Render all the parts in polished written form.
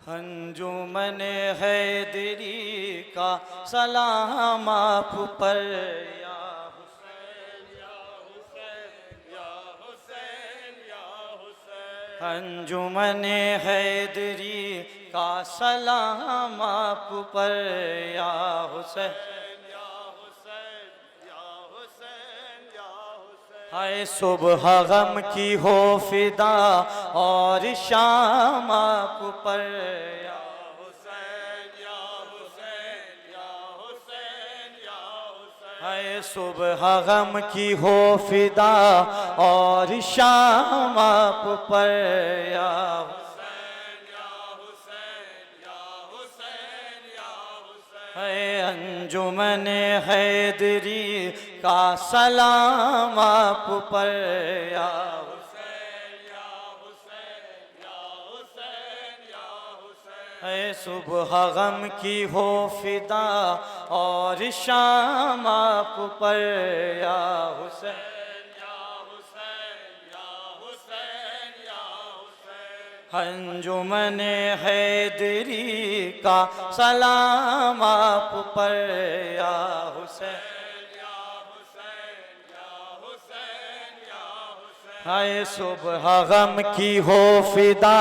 अंजुमन हैदरी का सलाम आप पर या हुसैन या हुसैन या हुसैन या हुसैन। अंजुमन हैदरी का सलाम आप पर या हुसैन या हुसैन या हुसैन या हुसैन। हाय सुबह गम की हो फिदा और शाम आप पर या हुसैन या हुसैन या हुसैन या हुसैन। हाय सुबह गम की हो फिदा और शाम आप पर या हुसैन या हुसैन या हुसैन या हुसैन। हाय अंजुमन हैदरी का सलाम आप पर या हुसैन या हुसैन या हुसैन या हुसैन। है सुबह गम की हो फिदा और शाम आप पर या हुसैन या हुसैन या हुसैन या हुसैन। अंजुमन हैदरी का सलाम आप पर या हुसैन या हुसैन या हुसैन या हुसैन। हाय सुबह गम की हो फिदा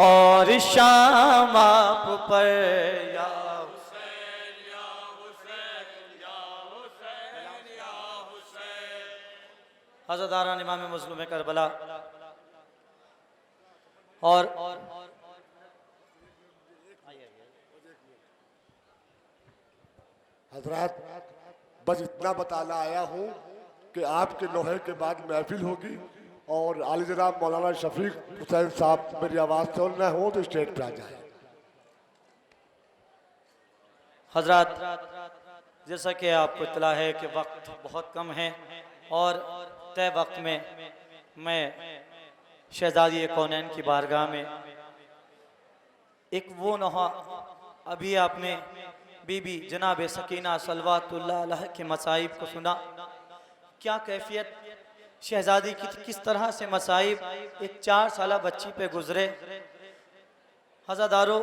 और शाम आप पर या हुसैन या हुसैन या हुसैन या हुसैन। हज़रत आरान इमाम मज़लूम करबला और हजरात, बस इतना बताना आया हूँ कि आपके लोहे के बाद महफिल होगी और आली जनाब मौलाना शफीक हुसैन साहब मेरी आवाज़ सुन रहे हो तो स्टेज पर आ जाए। हजरात, जैसा कि आपको इत्तला है कि वक्त बहुत कम है और तय वक्त में मैं शहजादी कौनैन की बारगाह में एक वो नहा अभी आपने बीबी जनाब सकीना सलवातुल्लाह अलैहा के मसाइब को सुना। क्या कैफियत शहजादी की किस तरह से मसाइब एक 4 साला बच्ची पे गुजरे। हज़रदारो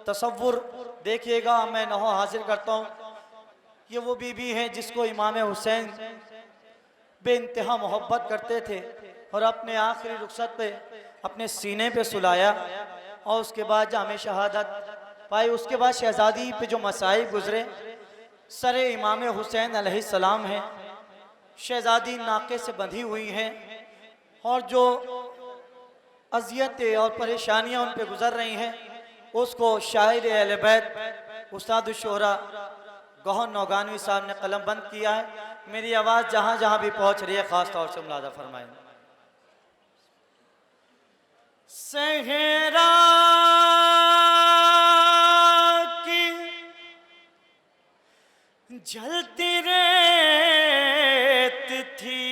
तसव्वुर देखिएगा, मैं नहो हाजिर करता हूँ। ये वो बीबी है जिसको इमाम हुसैन बेइंतहा मोहब्बत करते थे और अपने आखिरी रुखसत पे अपने सीने पे सुलाया और उसके बाद जामे शहादत पाई। उसके बाद शहजादी पे जो मसाइब गुजरे, सरे इमाम हुसैन अलैहिस्सलाम है, शहजादी नाके से बंधी हुई हैं और जो अजियतें और परेशानियां उन पे गुजर रही हैं उसको शायर अहले बैत उस्ताद शोहरा गौहर नौगानवी साहब ने कलम बंद किया है। मेरी आवाज़ जहाँ जहाँ भी पहुँच रही है ख़ास तौर से मुलादा फरमाएं। सहरा की जलती रेत थी,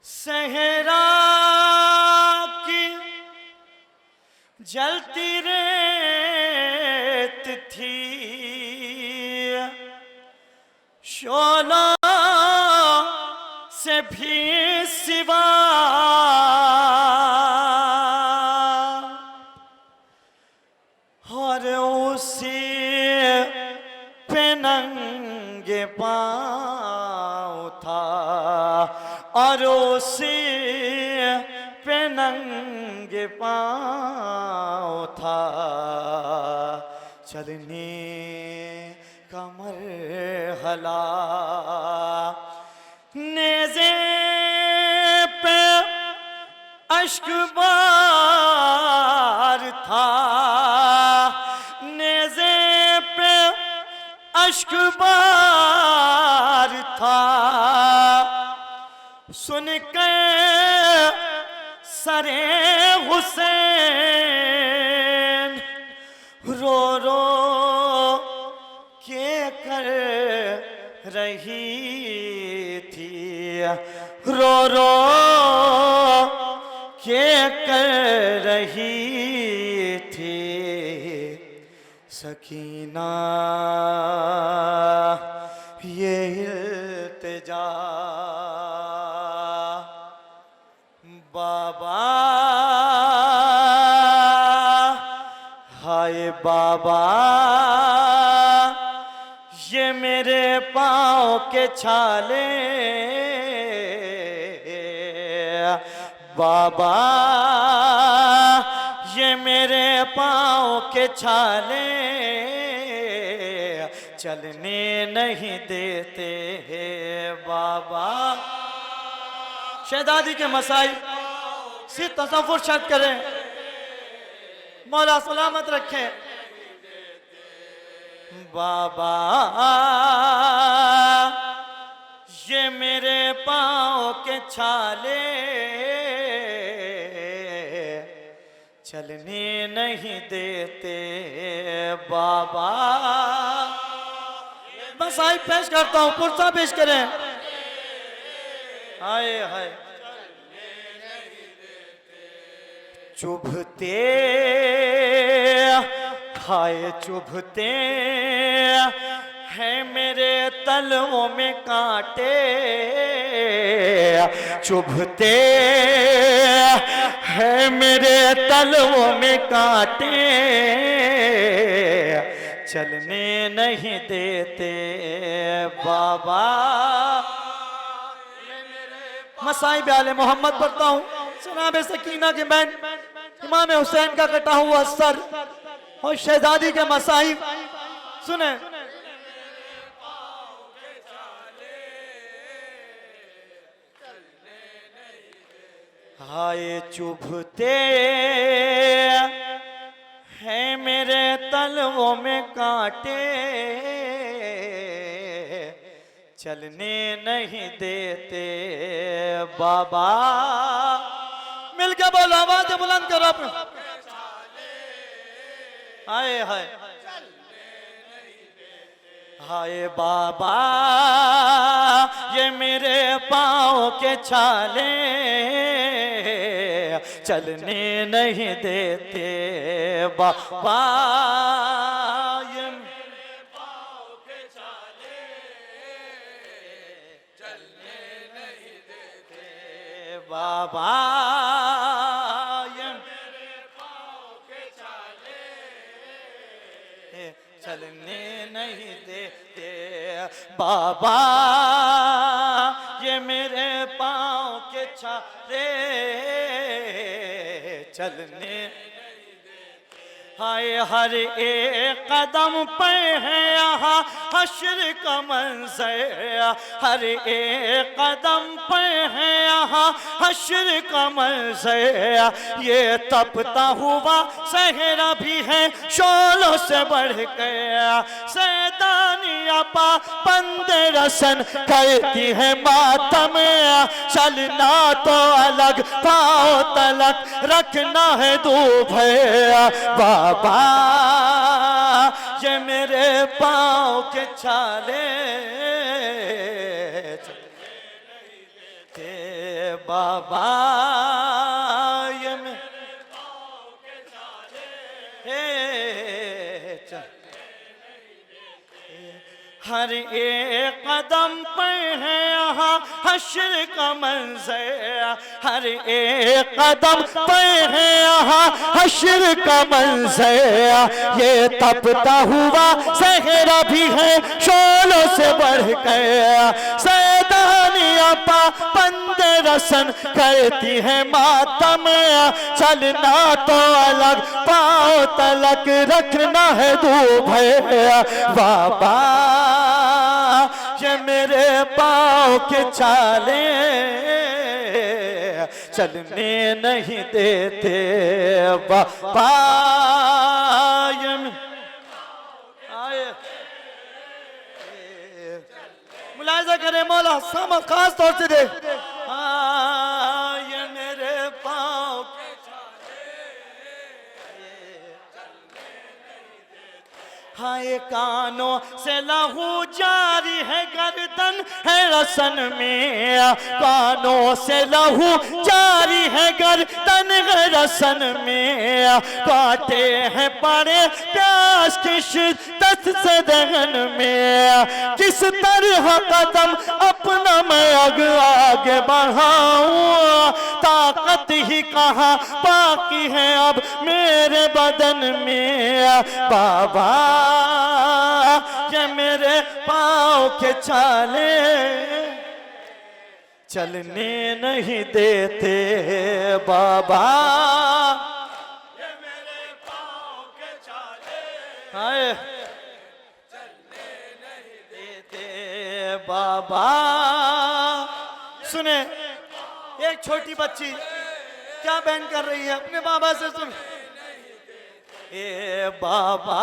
सहरा की जलती रेत थी, शोला से भी सिवा और उसी पे नंगे पाँव था और उसी पे नंगे पाँव था। चलने का मरहला नेज़े पे अश्क बार था, नेज़े पे अश्क बार था। सुन के सरे हुसैन रो रो के कर रही थी, रो रो के कर रही थी। सकीना ये इल्तिजा बाबा हाय बाबा ये मेरे पाँव के छाले बाबा ये मेरे पाँव के छाले चलने नहीं देते हैं बाबा। शहजादी के मसाई सी तसव्वुर शर्त करें, मौला सलामत रखें। बाबा ये मेरे पाँव के छाले चलने नहीं देते बाबा। मसाई पेश करता हूँ, पुरसा पेश करें। हाय हाय चुभते हाय चुभते हैं मेरे तलवों में कांटे चुभते हैं मेरे तलवों में कांटे चलने नहीं देते बाबा। मसाई आले मोहम्मद पढ़ता हूँ। जनाब सकीना के बैन इमाम हुसैन का कटा हुआ सर और शहजादी के मसाई सुने। हाय चुभते हैं मेरे तलवों में कांटे चलने नहीं देते बाबा। मिलके बोलो, आवाज बुलंद करो अपने। हाय हाय हाय बाबा ये मेरे पाँव के छाले चलने नहीं देते बाबा। ये मेरे पाँव के छाले चलने नहीं देते बाबा। ये मेरे पाँव के छाले चलने नहीं देते बाबा। ये मेरे पाँव के छाले चलने हाय हर एक कदम पे है यहाँ हश्र का मंज़र हर एक कदम पे है यहाँ हश्र का मंज़र। ये तपता हुआ सहरा भी है शोलों से बढ़ गया सैदानिया पा बंदे रसन करती है मातम। चलना तो अलग पाँव तलक रखना है दूब बाबा। ये मेरे पाँव के छाले ते बाबा। ये मेरे पाँव के छाले हर एक कदम पे है यहाँ हश्र का मंज़र हर एक कदम पे है यहाँ हश्र का मंज़र। ये तपता हुआ सहरा भी है शोलों से बढ़ गया सैदानिया पा बंदे रसन करती है मातम। चलना तो अलग पाँव तलक रखना है दूब बाबा। ये मेरे पाँव के छाले चलने नहीं देते बाबा। मुलाहिजा करें मौला समझ खास तौर से दे। ये मेरे पाँव के हाय कानों से लहू जारी है गर्दन है रसन में कानों से लहू जारी है गर्दन है रसन में। काटे हैं पड़े प्यास की शिद्दत से दहन में। किस तरह कदम अपना मैं आगे बढ़ाऊं ताकत दांत ही कहाँ बाकी है अब मेरे बदन में। बाबा ये मेरे पाँव के छाले चलने नहीं देते। बाबा ये मेरे पाँव के छाले हाय चलने नहीं देते। बाबा सुने, एक छोटी बच्ची क्या बैन कर रही है, अपने बाबा से सुन। ए बाबा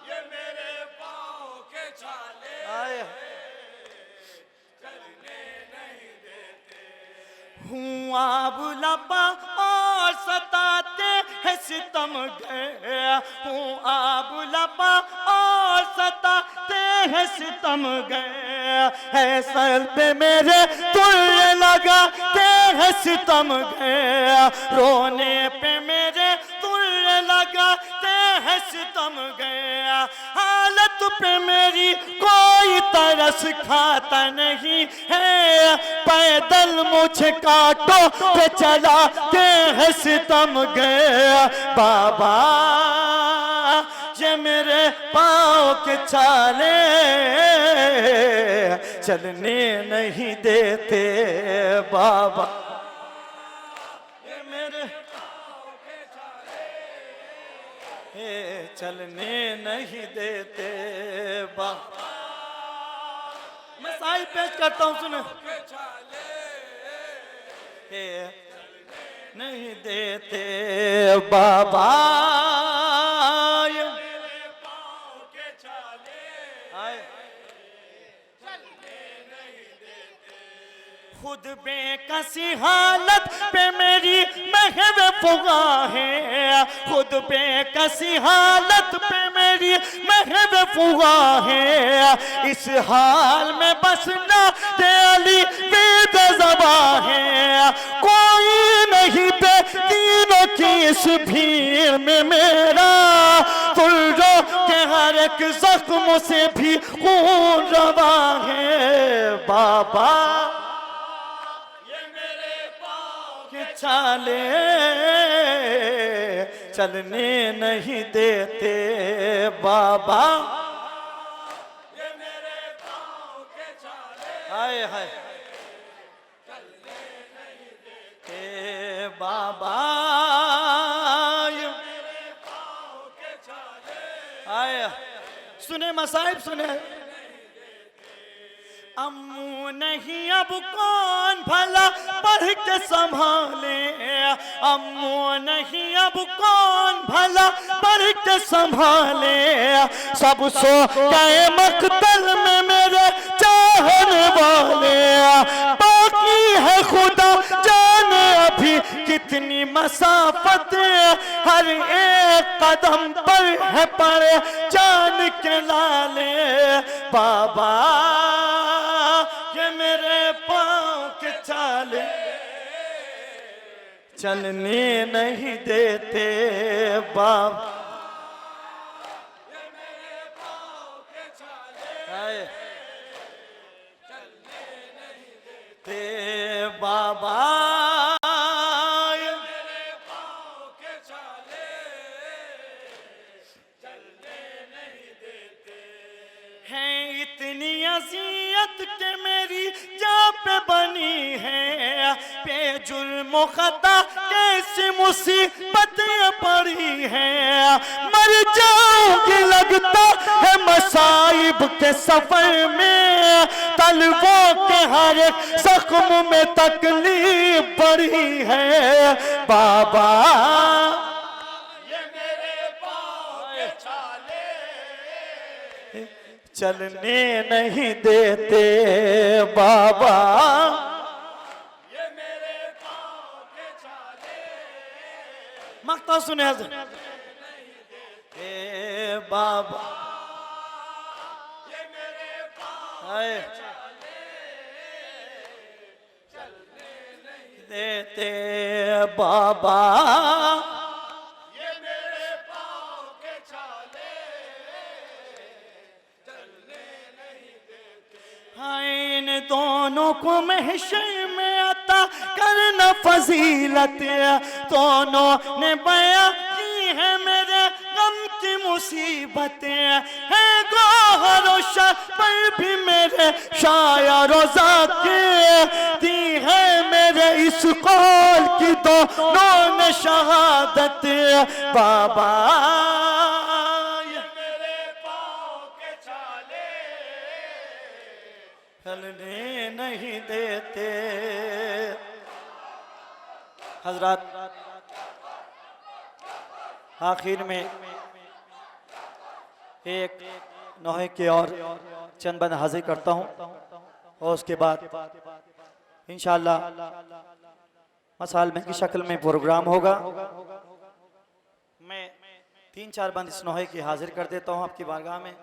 ये मेरे पाँव के छाले आए चलने नहीं देते। हुआ बुलापा और सताते हैं सितम गए। हुआ बुलापा और सताते हैं सितम गए। है सर पे मेरे तुल्य लगाते हैं सितम गए। रोने पे मेरे तुल्य लगाते हैं सितम गए। हालत पे मेरी कोई तरस खाता नहीं है। पैदल मुझे काटो पे चलाते हैं सितम गए। बाबा ये मेरे पाँव के छाले चलने नहीं देते। बाबा ये मेरे पाँव के छाले चलने नहीं देते। बाबा मैं साई पेश करता हूँ, सुने। नहीं देते बाबा खुद बेकसी हालत पे मेरी महव फुगा है। खुद बेकसी हालत पे मेरी महव फुगा है। इस हाल में बसना तेली बेद ज़बा है। कोई नहीं पे तीनों की इस भीड़ में मेरा तुल्लो के हर एक जख्म से भी खून रवा है। बाबा छाले चलने नहीं देते। बाबा ये मेरे पाँव के छाले हाय हाय चलने नहीं देते। बाबा ये मेरे पाँव के छाले हाय सुने मसाइब सुने। अम्मू नहीं अब कौन भला पढ़ के संभाले। अम्मू नहीं अब कौन भला पढ़ के संभाले। सब सो गए मकतल में मेरे चाहने वाले। बाकी है खुदा जाने अभी कितनी मसाफत। हर एक कदम पर है पड़े जान के लाले। बाबा ये मेरे पाँव के छाले चलने नहीं देते। बाबा ये मेरे पाँव के छाले चलने नहीं देते। बाबा ये मेरे पाँव के छाले चलने नहीं देते। हैं इतनी अज़ियत के मेरी जा पे बनी है। बेजुर्म खता कैसी मुसीबतें पड़ी है। मर जाऊंगी लगता है मसाइब के सफर में। तलवों के हर एक जख्म में तकलीफ पड़ी है। बाबा ये मेरे पाँव के छाले चलने नहीं देते। बाबा ये मेरे पाँव के छाले मक्ता सुने ए बाबा ये मेरे पाँव के छाले चलने नहीं देते। बाबा इन दोनों को महशर में अता कर वरना फजीलत दोनों ने बयां की है मेरे गम की मुसीबतें है गोहर शर पर भी मेरे शायर ज़ाकिर दी है मेरे इस कौल की दोनों ने शहादत बाबा चलने नहीं देते। हजरत आखिर में एक नोहे के और चंद बंद हाजिर करता हूँ और उसके बाद इंशाअल्लाह मसालमे की शक्ल में प्रोग्राम होगा। मैं 3-4 बंद इस नोहे की हाजिर कर देता हूँ आपकी बारगाह में।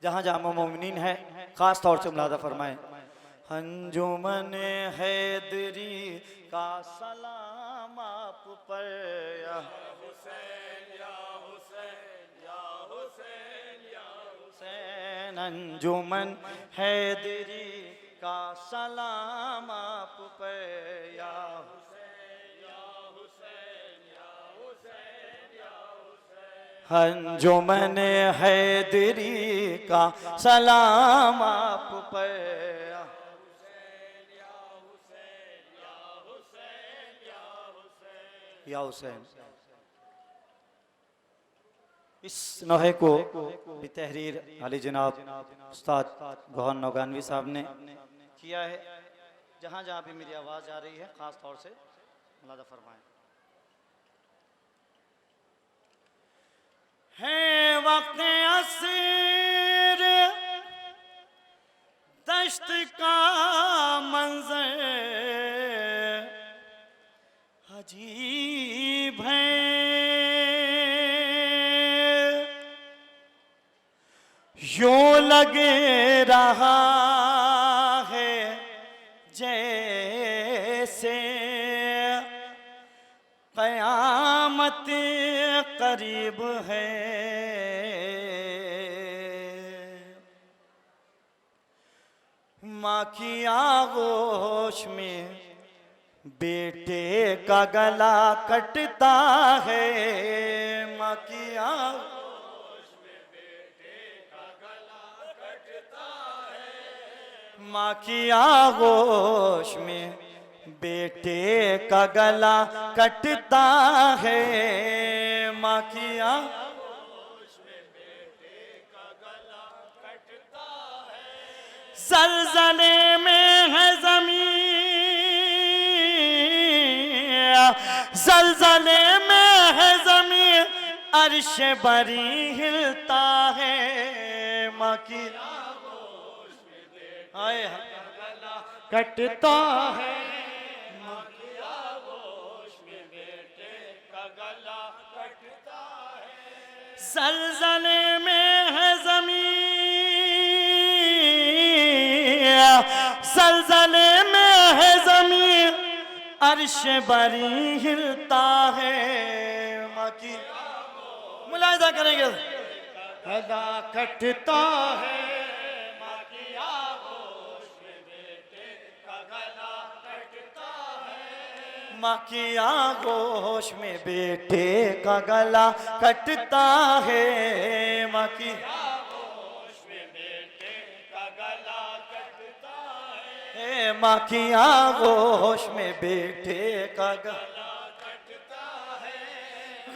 जहाँ जहाँ मोमिनीन है ख़ास तौर से मुलादा फरमाएं। अंजुमन हैदरी का सलाम आप पर या हुसैन या हुसैन या हुसैन या हुसैन। अंजुमन हैदरी का सलाम आप पर या अंजुमन हैदरी का सलाम आप पर या हुसैन। इस नोहे को भी तहरीर अली जनाब उस्ताद गौहर नौगानवी साहब ने किया है। जहाँ जहाँ भी मेरी आवाज़ आ रही है ख़ास तौर से मुलादा फरमाएं। है वक्त असर दश्त का मंजर अजीब है यूं लगे रहा है जैसे क़यामत करीब है। माँ की आगोश में बेटे का गला कटता है। माँ की आगोश में बेटे का गला कटता है। माँ की आगोश में बेटे का गला कटता है। माँ की आगोश में बेटे का गला कटता है। ज़लज़ले में है ज़मीन, ज़लज़ले में है ज़मीन, अर्श बरी हिलता है। माँ की आगोश में बेटे का गला कटता है। ज़लज़ले में है ज़मीन, ज़लज़ले में है ज़मीन, अर्श बरी हिलता है। माँ की मुलाहिज़ा करेंगे गला कटता है। माँ की आगोश में बेटे का गला कटता है। माँ की आगोश में बेटे का गला कटता है। माँ की आगोश में बेटे का गला कटता है। माँ की आगोश में बेटे का गला कटता है।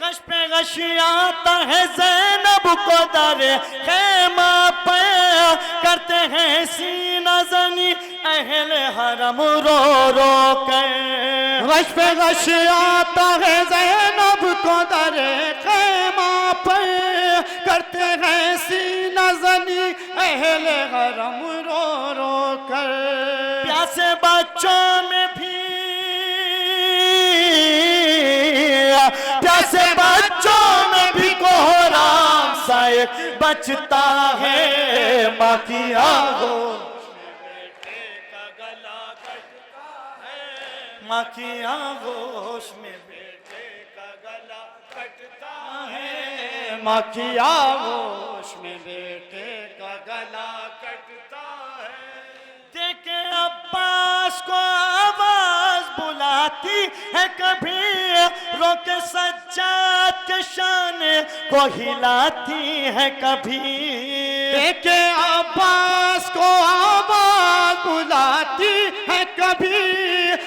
गश पे गश आता है ज़ैनब को दरे ख़ैमा पे करते हैं सीना ज़नी अहले हरम रो रो कर। गश पे गश आता है ज़ैनब को दरे ख़ैमा पर करते हैं सीना ज़नी अहले हरम रो रो कर। प्यासे बच्चों में भी, प्यासे बच्चों में भी कोहराम सा एक बचता है। माँ की आगोश में बेटे का गला कटता है। माँ की आगोश में बेटे का गला कटता है। माँ की आगोश में बेटे का गला कटता है। देखे अब्बास को आवाज बुलाती है, कभी रोके सज्जाद के शान को हिलाती है, कभी देखे अब्बास को आवाज बुलाती है, कभी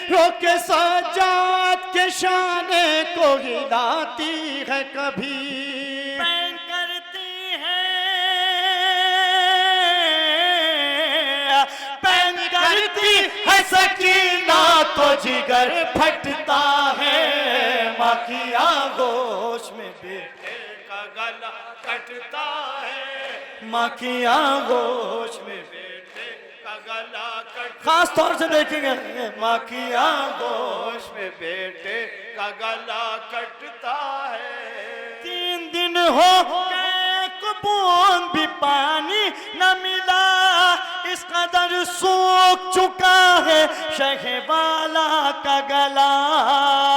रोके सज्जाद के शान को हिलाती है, कभी बैन करती है, बैन करती है सकीना तो जिगर फटता है, माँ की आगोश में बेटे का गला कटता है, माँ की आगोश में बेटे का गला कट, खास तौर से देखेंगे, माँ की आगोश में बेटे का गला कटता है। 3 दिन हो गए एक बूंद भी पानी न मिला, इस कदर सूख चुका है शहवाला का गला।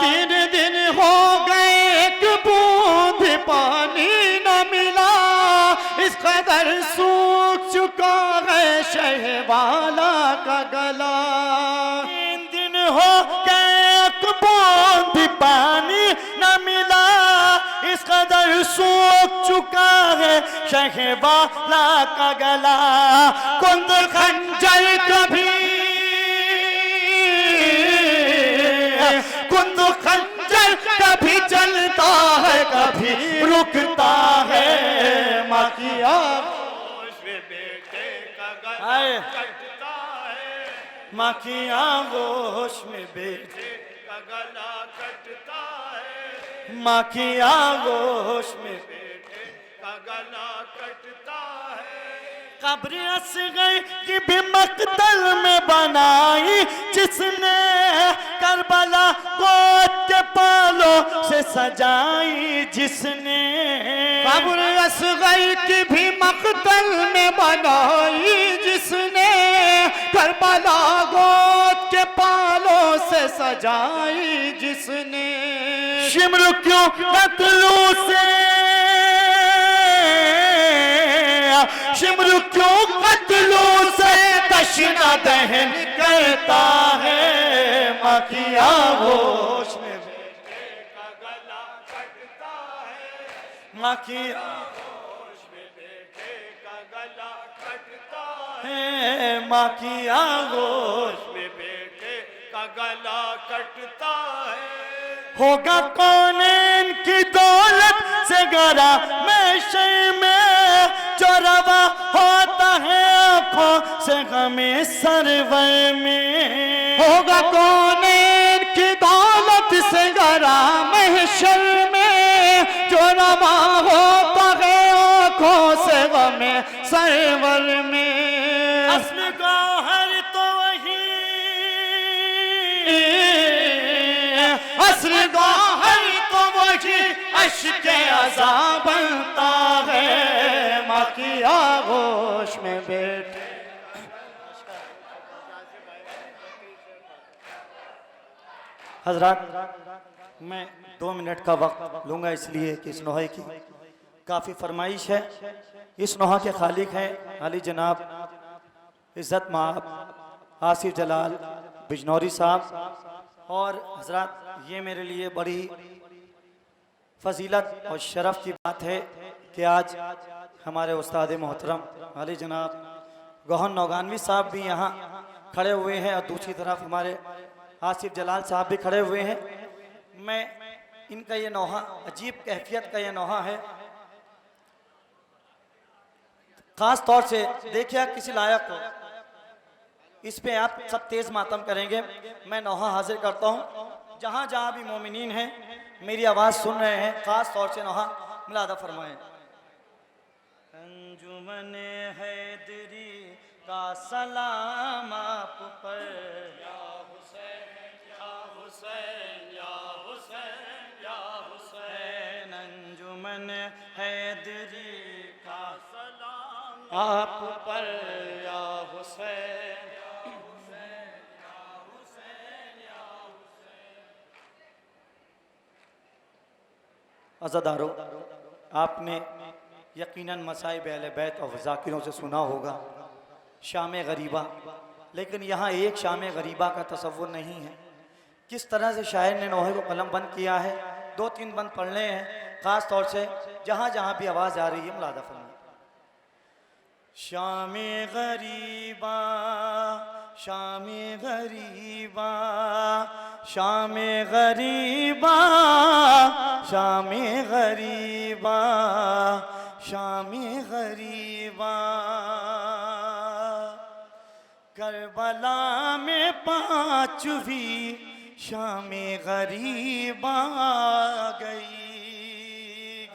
3 दिन हो गए एक बूंद भी पानी न मिला, इस कदर सूख चुका है शहवाला का गला। 3 दिन हो गए एक बूंद भी पानी न मिला, इस कदर सूख चुका है शहवाला का गला। कुंद खंजर कभी, कुंद खंजर कभी चलता है, कभी रुकता है, माँ की आगोश में बेटे का गला कटता है, माँ की आगोश में बेटे का गला कटता है, माँ की आगोश में बेटे का गला कटता है। कब्र असगर की भी मकतल में बनाई, जिसने करबला गोद के पालों से सजाई, जिसने कब्र असगर की भी मकतल में बनाई, जिसने करबला गोद के पालों से सजाई, जिसने शिमर क्यों कत्लों से, शिमर क्यों कत्लों से तशना दहन करता है, माँ की आगोश में बेटे का गला कटता है, माँ की आगोश में बेटे का गला कटता है, माँ की आगोश में बेटे का गला कटता है। होगा कौन इनकी दौलत से गरा मैशर में, जो रवा होता है आंखों से गमे सरवर में। होगा कौन इनकी दौलत से गरा महशर में, जो रवा होता है आंखों से गमे सरवर में। असली गौहर तो वही, असली गौहर तो वही अश्क अज़ा बनता है, माँ की आगोश में बेटे। हजरात, मैं 2 मिनट का वक्त लूंगा इसलिए कि इस नोहे की काफ़ी फरमाइश है। इस नोहा के खालिक हैं अली जनाब इज़्ज़त माब आसिफ जलाल बिजनौरी साहब। और हजरात, ये मेरे लिए बड़ी फजीलत और शरफ की बात है कि आज हमारे उस्ताद मोहतरम अली जनाब गौहर नौगानवी साहब भी यहाँ खड़े हुए हैं और दूसरी तरफ हमारे आसिफ जलाल साहब भी खड़े हुए हैं। मैं इनका ये नौहा अजीब कैफियत का ये नौहा है, ख़ास तौर से देखिए किसी लायक को, इस पे आप सब तेज़ मातम करेंगे। मैं नौहा हाजिर करता हूँ, जहाँ जहाँ भी मोमिनीन हैं मेरी आवाज़ सुन रहे हैं, ख़ास तौर से नौहा मुलादा फरमाएं। अंजुमन हैदरी का सलाम आप पर, या हुसैन या हुसैन या हुसैन या हुसैन। अंजुमन हैदरी का सलाम आप पर, या हुसैन। अज़ादारो, आपने यकीनन मसाइब अहले बैत और ज़ाकिरों से सुना होगा शाम गरीबा, लेकिन यहाँ एक शाम गरीबा का तसव्वुर नहीं है। किस तरह से शायर ने नोहे को कलम बंद किया है। 2-3 बंद पढ़ने हैं, ख़ास तौर से जहाँ जहाँ भी आवाज़ आ रही है मुलादा फरमाएं। शामे गरीबा, शामे गरीबा, शामे गरीबा, शामे गरीबा, शामे गरीबा, करबला में पांचवी शामे गरीबा गई।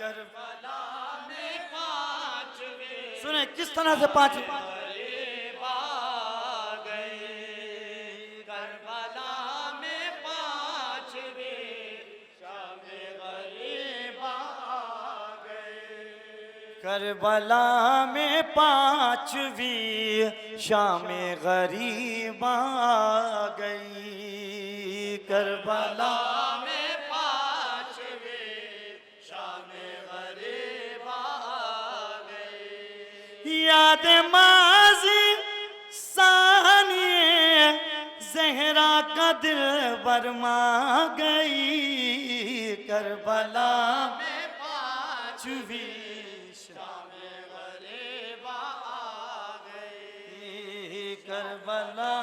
करबला में पांचवी, सुने किस तरह से पांचवी गरीबा गई। करबला में पांचवी शामे गरीबा गई। करबला में पांचवी शामे गरीबा गई। करबला में पांचवी शामे गरीबा गई। याद माजी सानिए ज़हरा का दिल बरमा गई। करबला में पांचवी शामे गरीबा गई। करबला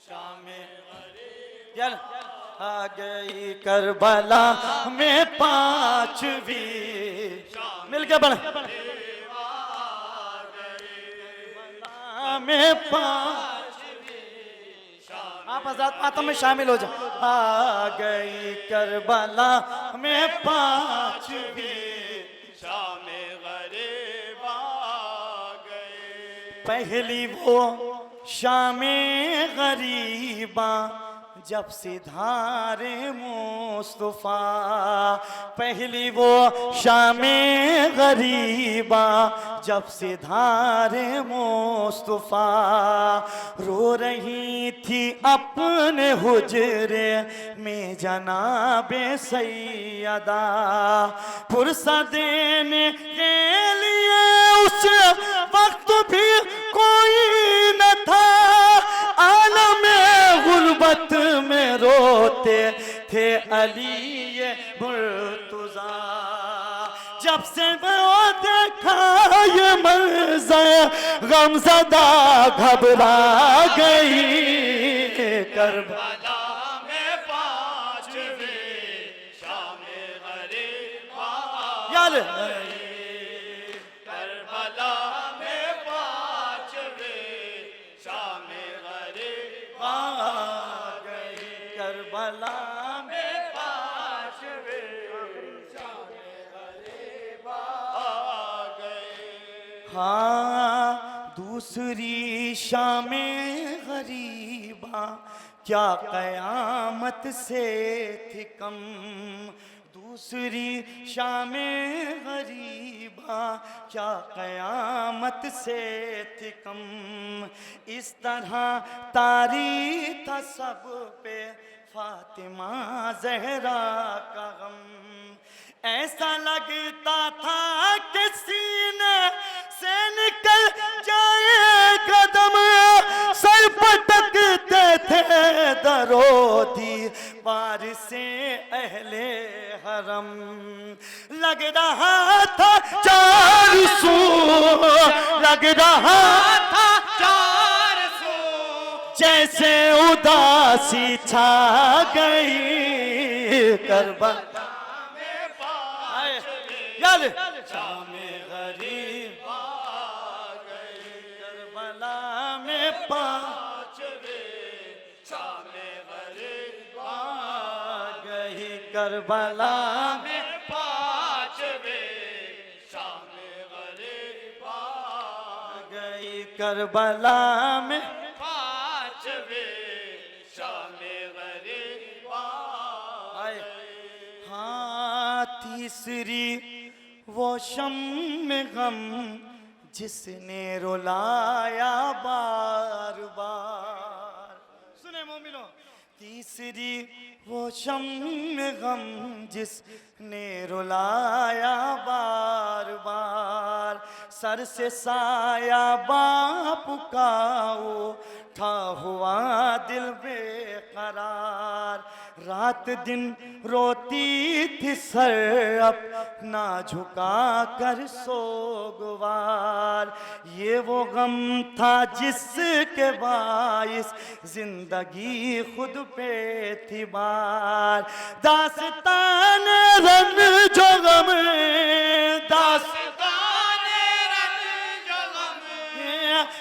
शामे गरीबा आ गई। करबला में पांचवी मिलके बना में पांचवी आप हज़रात मातम में शामिल हो जाओ। आ गई करबला में पांचवी शामे गरीबा गई। पहली वो शामे गरीबा जब सिधारे मुस्तफा। पहली वो शामे गरीबा जब सिधारे मुस्तफा। रो रही थी अपने हुजरे में जनाबे सैयदा। पुरसा देने के लिए उस वक्त भी कोई न था। आलम गुर्बत में रोते थे अली मुर्तजा। जब से वो देखा ये मंज़र गमज़दा घबरा गई। करबला में पांचवी शामे गरीबा यार करबला में पांचवी शामे गरीबा गई। करबला में पांचवी शामे गरीबा गई। हाँ दूसरी शामे गरीबा क्या कयामत से थी कम। दूसरी शामे गरीबा क्या कयामत से थी कम। इस तरह तारी था सब पे फातिमा ज़हरा का गम। ऐसा लगता था कि सीने से निकल जाए कदम। सर पटकते थे दरोदी बार से अहले हरम। लग रहा था चार सू, लग रहा था चार सू जैसे उदासी छा गई। करबला याद शामे गरीबा गई। करबला में पांचवी शामे गरीबा गई। करबला में पांचवी शामे गरीबा गई। करबला में पांचवी शामे गरीबा। हाँ तीसरी वो शम्म गम जिसने रुलाया बार बार। सुने मोमिनो तीसरी वो शम्म गम जिसने रुलाया बार बार। सर से साया बाप का था हुआ दिल बेकरार, रात दिन रोती थी सर अपना झुका कर सोगवार। ये वो गम था जिसके बाइस जिंदगी खुद पे थी बार। दास्तान रन जो गम,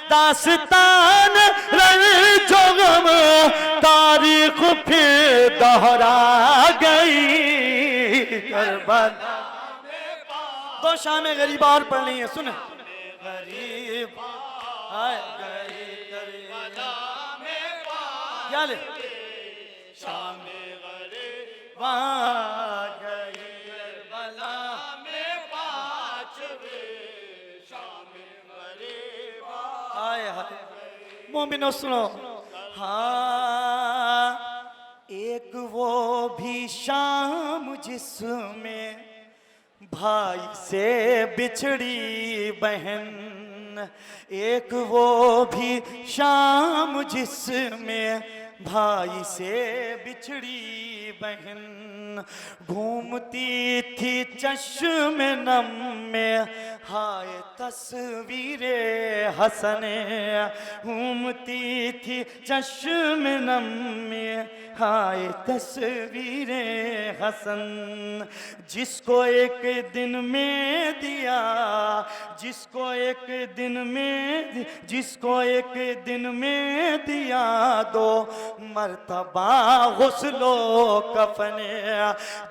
दास्तान रन जो गम, तारीख फिर दोहरा गई करबला। दो शाम गरीब और पढ़नी है, सुन। गरीब आए गई करबला में क्या ले शाम गरीब आ गई करबला में पांचवे शाम गरीब आए हाय। मोमिनो सुनो, हाँ एक वो भी शाम जिसमें भाई से बिछड़ी बहन, एक वो भी शाम जिसमें भाई से बिछड़ी बहन, घूमती थी चश्म नम में हाय तस्वीरे हसने, घूमती थी चश्म नम में हाय तस्वीरे हसन। जिसको एक दिन में दिया, जिसको एक दिन में, जिसको एक दिन में दिया दो मर्तबा गुस्लो कफने,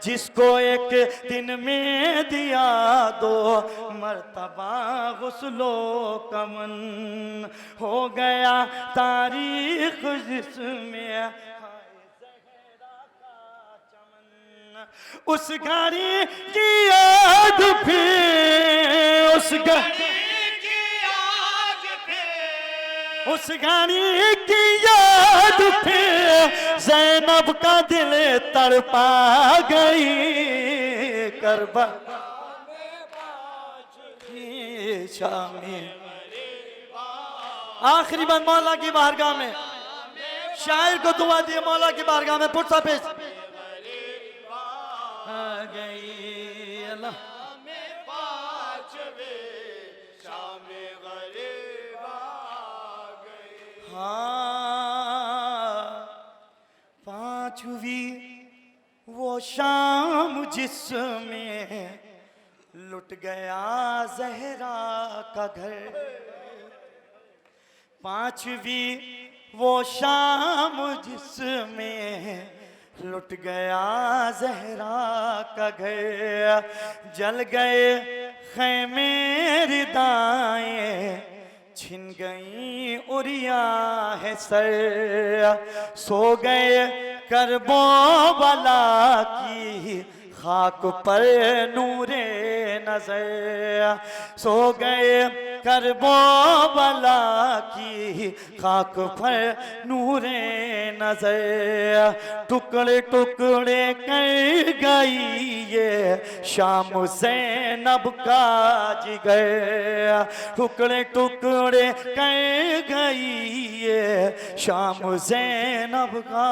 जिसको एक दिन में दिया दो मर्तबा गुस्लो कमन, हो गया तारीख जिसमें उस घड़ी की याद फिर, उस घड़ी की याद फिर, उस घड़ी की याद फिर ज़ैनब का दिल तड़पा गई करबला में शामी। आखिरी बार मौला की बारगाह में शायर को दुआ दिए, मौला की बारगाह में पुरसा पेश आ गई अल्लाह में पांचवे शाम गरीब आ गई। हाँ पांचवी वो शाम जिसमें लुट गया ज़हरा का घर, पांचवी वो शाम जिसमें लुट गया ज़हरा का घर, जल गए खैमे रिदाएं छिन गई उरिया है सर, सो गए करबो बला की खाक पर नूरे नजर, सो गए करबो बला की खाक पर नूरे नजर, टुकड़े टुकड़े कर गई ये शाम ज़ैनब का जिगर, टुकड़े टुकड़े कर गई ये शाम ज़ैनब का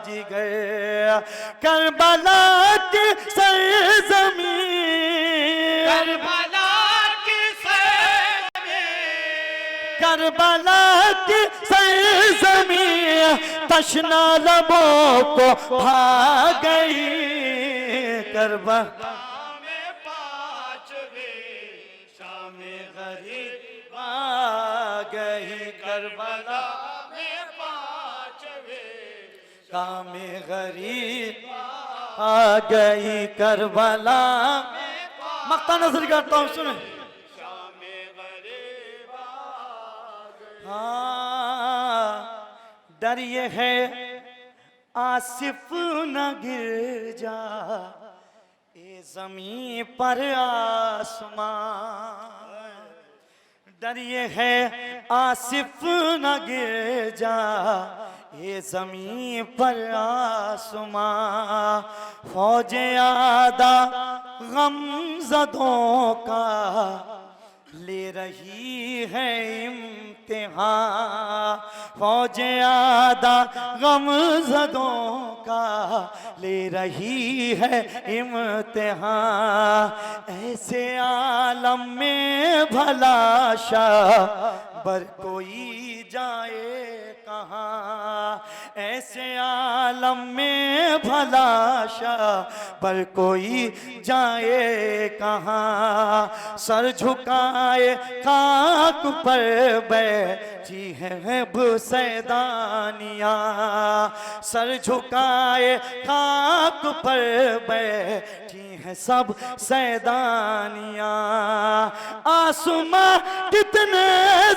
जिगर, करबला की सरज़मीं, करबला की सरज़मीं, करबला की सरज़मीं तशना लबों को भा गई करबला में पांचवे शाम गरीब आ गई, करबला में पांचवे शाम गरीब आ गई करबला। मक्ता नजर करता हूँ, सुने। हाँ डर ये है आसिफ न गिर जा ए ज़मीं पर आसमां, डर ये है आसिफ न गिर जा ये ज़मीं पर आसमां, फौजे आदा गमज़दों का ले रही है इम्तिहान, फौज आदा गमज़दों का ले रही है इम्तिहान। ऐसे आलम में भला शाबर कोई जाए कहाँ, ऐसे आलम में भला शाबर कोई जाए कहाँ। सर झुकाए खाक पर बैठी है बुसैदानियाँ, सर झुकाए खाक पर बैठी हैं सब सैदानियाँ। आसमां कितने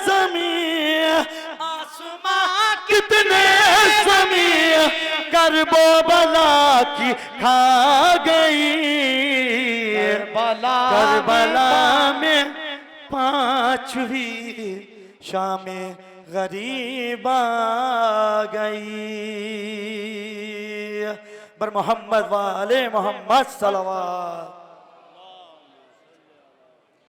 ज़मीं, आसमां कितने ज़मीं करबो बला की खा गई। करबला में पांचवी शामे गरीब आ गई। बर मोहम्मद वाले मोहम्मद सल्लल्लाहु